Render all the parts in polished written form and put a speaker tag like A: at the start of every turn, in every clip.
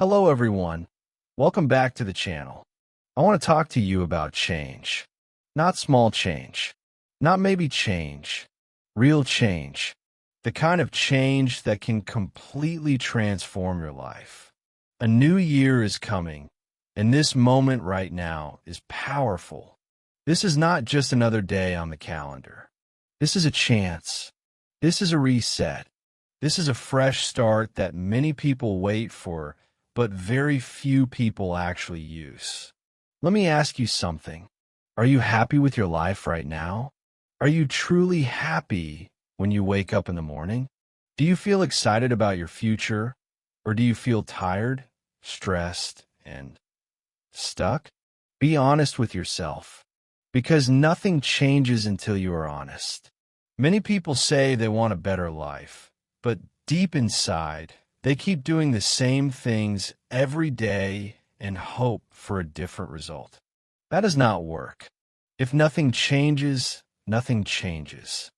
A: Hello everyone, welcome back to the channel. I want to talk to you about change. Not small change, not maybe change, real change. The kind of change that can completely transform your life. A new year is coming, and this moment right now is powerful. This is not just another day on the calendar. This is a chance. This is a reset. This is a fresh start that many people wait for, but very few people actually use. Let me ask you something. Are you happy with your life right now? Are you truly happy when you wake up in the morning? Do you feel excited about your future? Or do you feel tired, stressed, and stuck? Be honest with yourself, because nothing changes until you are honest. Many people say they want a better life, but deep inside, they keep doing the same things every day and hope for a different result. That does not work. If nothing changes, nothing changes.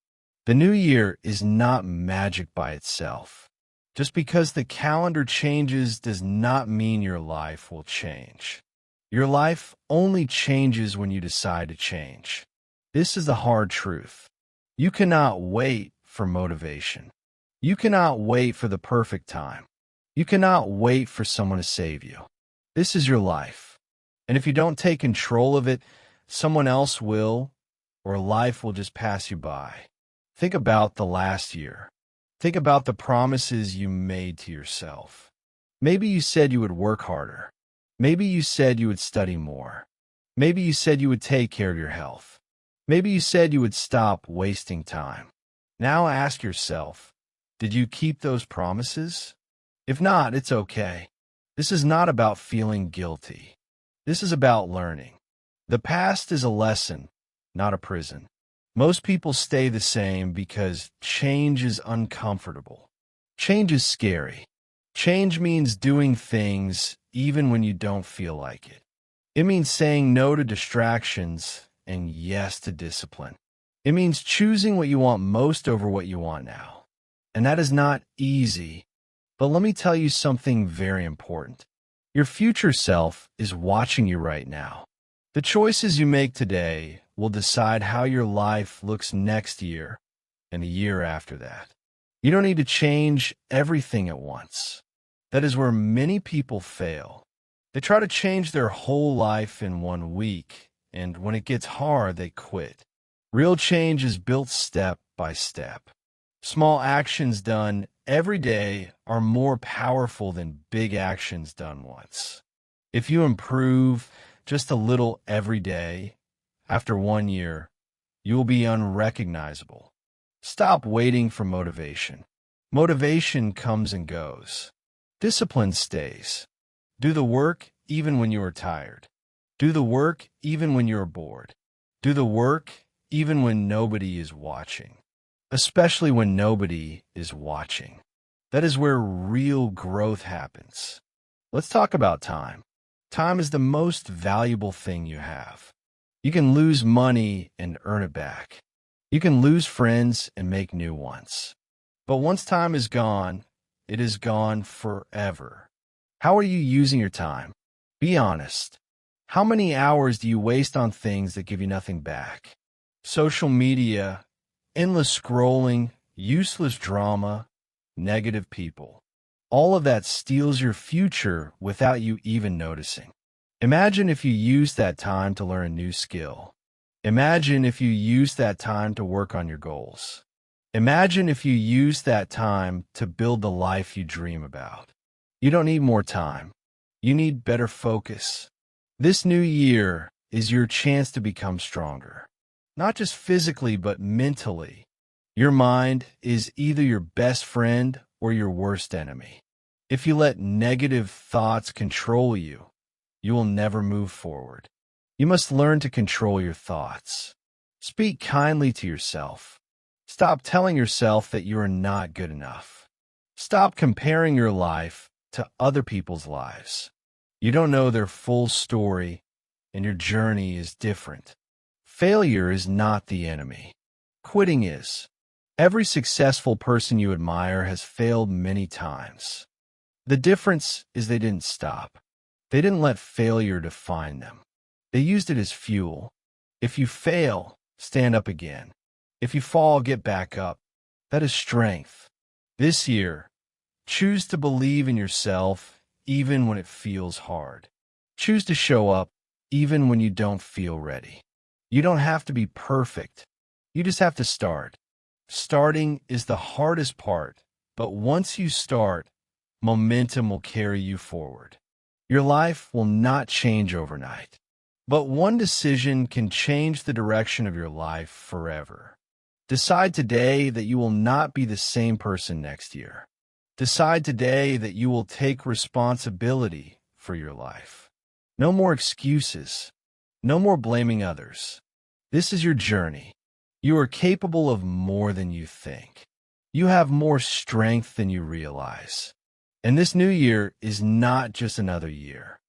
A: The new year is not magic by itself. Just because the calendar changes does not mean your life will change. Your life only changes when you decide to change. This is the hard truth. You cannot wait for motivation. You cannot wait for the perfect time. You cannot wait for someone to save you. This is your life. And if you don't take control of it, someone else will, or life will just pass you by. Think about the last year. Think about the promises you made to yourself. Maybe you said you would work harder. Maybe you said you would study more. Maybe you said you would take care of your health. Maybe you said you would stop wasting time. Now ask yourself, did you keep those promises? If not, it's okay. This is not about feeling guilty. This is about learning. The past is a lesson, not a prison. Most people stay the same because change is uncomfortable. Change is scary. Change means doing things even when you don't feel like it. It means saying no to distractions and yes to discipline. It means choosing what you want most over what you want now. And that is not easy. But let me tell you something very important. Your future self is watching you right now. The choices you make today will decide how your life looks next year and a year after that. You don't need to change everything at once. That is where many people fail. They try to change their whole life in 1 week, and when it gets hard, they quit. Real change is built step by step. Small actions done every day are more powerful than big actions done once. If you improve just a little every day, after 1 year, you will be unrecognizable. Stop waiting for motivation. Motivation comes and goes. Discipline stays. Do the work even when you are tired. Do the work even when you are bored. Do the work even when nobody is watching. Especially when nobody is watching. That is where real growth happens. Let's talk about time. Time is the most valuable thing you have. You can lose money and earn it back. You can lose friends and make new ones. But once time is gone, it is gone forever. How are you using your time? Be honest. How many hours do you waste on things that give you nothing back? Social media, endless scrolling, useless drama, negative people. All of that steals your future without you even noticing. Imagine if you used that time to learn a new skill. Imagine if you used that time to work on your goals. Imagine if you used that time to build the life you dream about. You don't need more time. You need better focus. This new year is your chance to become stronger. Not just physically, but mentally. Your mind is either your best friend or your worst enemy. If you let negative thoughts control you, you will never move forward. You must learn to control your thoughts. Speak kindly to yourself. Stop telling yourself that you are not good enough. Stop comparing your life to other people's lives. You don't know their full story, and your journey is different. Failure is not the enemy. Quitting is. Every successful person you admire has failed many times. The difference is they didn't stop. They didn't let failure define them. They used it as fuel. If you fail, stand up again. If you fall, get back up. That is strength. This year, choose to believe in yourself even when it feels hard. Choose to show up even when you don't feel ready. You don't have to be perfect. You just have to start. Starting is the hardest part, but once you start, momentum will carry you forward. Your life will not change overnight, but one decision can change the direction of your life forever. Decide today that you will not be the same person next year. Decide today that you will take responsibility for your life. No more excuses. No more blaming others. This is your journey. You are capable of more than you think. You have more strength than you realize. And this new year is not just another year.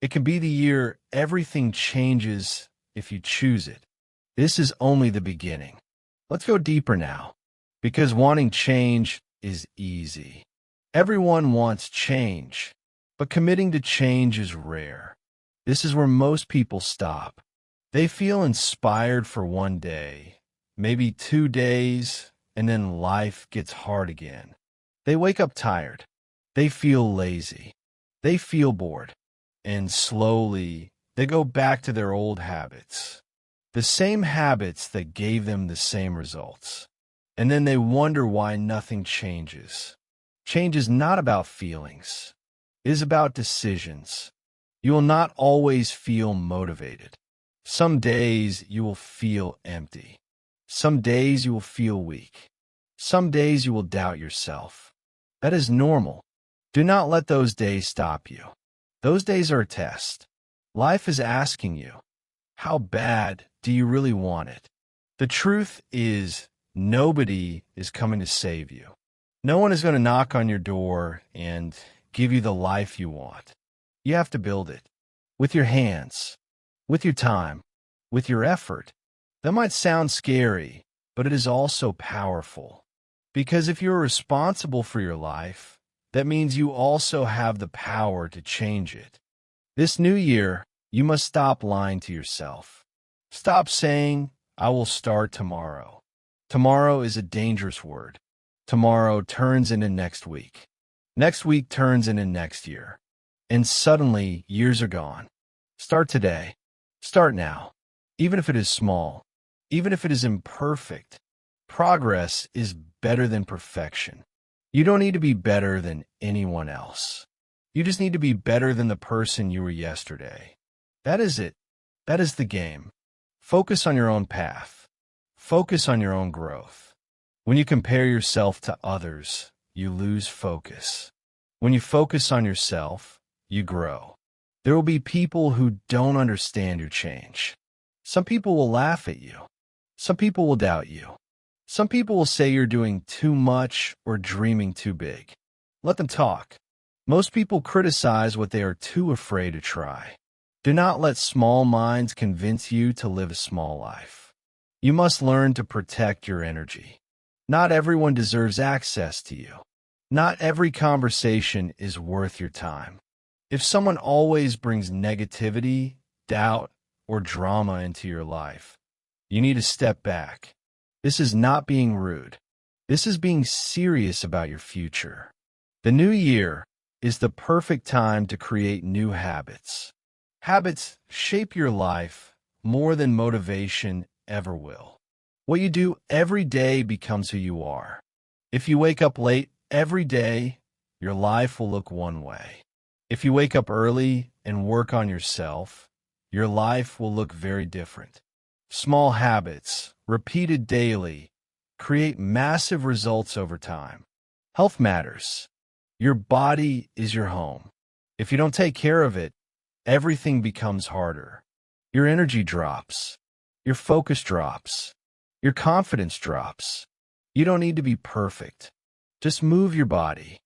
A: It can be the year everything changes if you choose it. This is only the beginning. Let's go deeper now, because wanting change is easy. Everyone wants change, but committing to change is rare. This is where most people stop. They feel inspired for one day, maybe 2 days, and then life gets hard again. They wake up tired. They feel lazy. They feel bored. And slowly, they go back to their old habits. The same habits that gave them the same results. And then they wonder why nothing changes. Change is not about feelings. It is about decisions. You will not always feel motivated. Some days you will feel empty. Some days you will feel weak. Some days you will doubt yourself. That is normal. Do not let those days stop you. Those days are a test. Life is asking you, how bad do you really want it? The truth is, nobody is coming to save you. No one is going to knock on your door and give you the life you want. You have to build it. With your hands, with your time, with your effort. That might sound scary, but it is also powerful. Because if you're responsible for your life, that means you also have the power to change it. This new year, you must stop lying to yourself. Stop saying, I will start tomorrow. Tomorrow is a dangerous word. Tomorrow turns into next week. Next week turns into next year. And suddenly, years are gone. Start today. Start now. Even if it is small. Even if it is imperfect. Progress is better than perfection. You don't need to be better than anyone else. You just need to be better than the person you were yesterday. That is it. That is the game. Focus on your own path. Focus on your own growth. When you compare yourself to others, you lose focus. When you focus on yourself, you grow. There will be people who don't understand your change. Some people will laugh at you. Some people will doubt you. Some people will say you're doing too much or dreaming too big. Let them talk. Most people criticize what they are too afraid to try. Do not let small minds convince you to live a small life. You must learn to protect your energy. Not everyone deserves access to you. Not every conversation is worth your time. If someone always brings negativity, doubt, or drama into your life, you need to step back. This is not being rude. This is being serious about your future. The new year is the perfect time to create new habits. Habits shape your life more than motivation ever will. What you do every day becomes who you are. If you wake up late every day, your life will look one way. If you wake up early and work on yourself, your life will look very different. Small habits, repeated daily, create massive results over time. Health matters. Your body is your home. If you don't take care of it, everything becomes harder. Your energy drops. Your focus drops. Your confidence drops. You don't need to be perfect. Just move your body.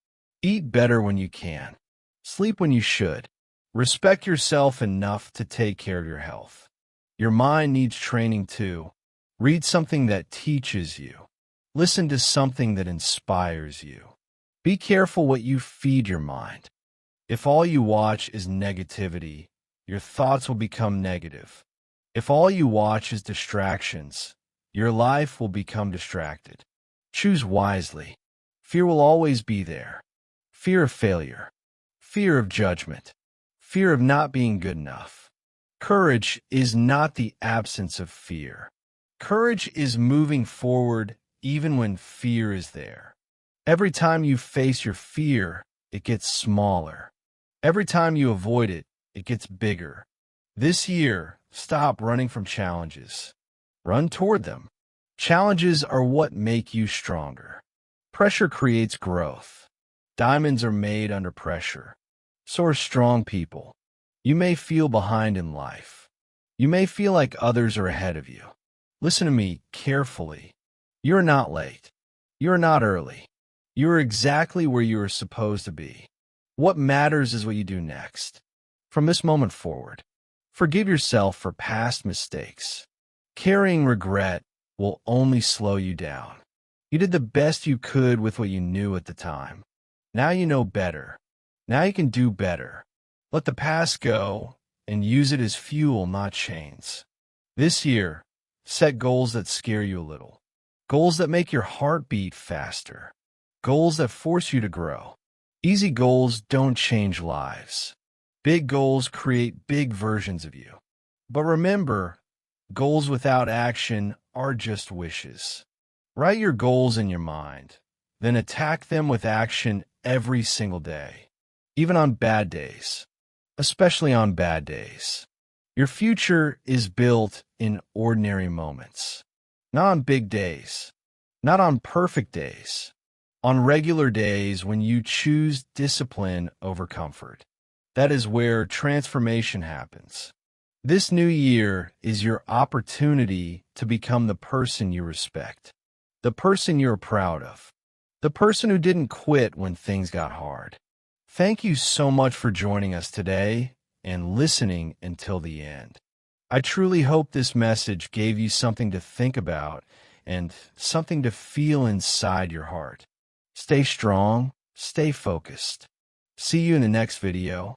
A: Eat better when you can. Sleep when you should. Respect yourself enough to take care of your health. Your mind needs training too. Read something that teaches you. Listen to something that inspires you. Be careful what you feed your mind. If all you watch is negativity, your thoughts will become negative. If all you watch is distractions, your life will become distracted. Choose wisely. Fear will always be there. Fear of failure. Fear of judgment. Fear of not being good enough. Courage is not the absence of fear. Courage is moving forward even when fear is there. Every time you face your fear, it gets smaller. Every time you avoid it, it gets bigger. This year, stop running from challenges. Run toward them. Challenges are what make you stronger. Pressure creates growth. Diamonds are made under pressure. So are strong people. You may feel behind in life. You may feel like others are ahead of you. Listen to me carefully. You're not late. You're not early. You're exactly where you are supposed to be. What matters is what you do next. From this moment forward, forgive yourself for past mistakes. Carrying regret will only slow you down. You did the best you could with what you knew at the time. Now you know better. Now you can do better. Let the past go and use it as fuel, not chains. This year, set goals that scare you a little. Goals that make your heart beat faster. Goals that force you to grow. Easy goals don't change lives. Big goals create big versions of you. But remember, goals without action are just wishes. Write your goals in your mind, then attack them with action every single day, even on bad days, especially on bad days. Your future is built in ordinary moments, not on big days, not on perfect days, on regular days when you choose discipline over comfort. That is where transformation happens. This new year is your opportunity to become the person you respect, the person you're proud of, the person who didn't quit when things got hard. Thank you so much for joining us today and listening until the end. I truly hope this message gave you something to think about and something to feel inside your heart. Stay strong, stay focused. See you in the next video.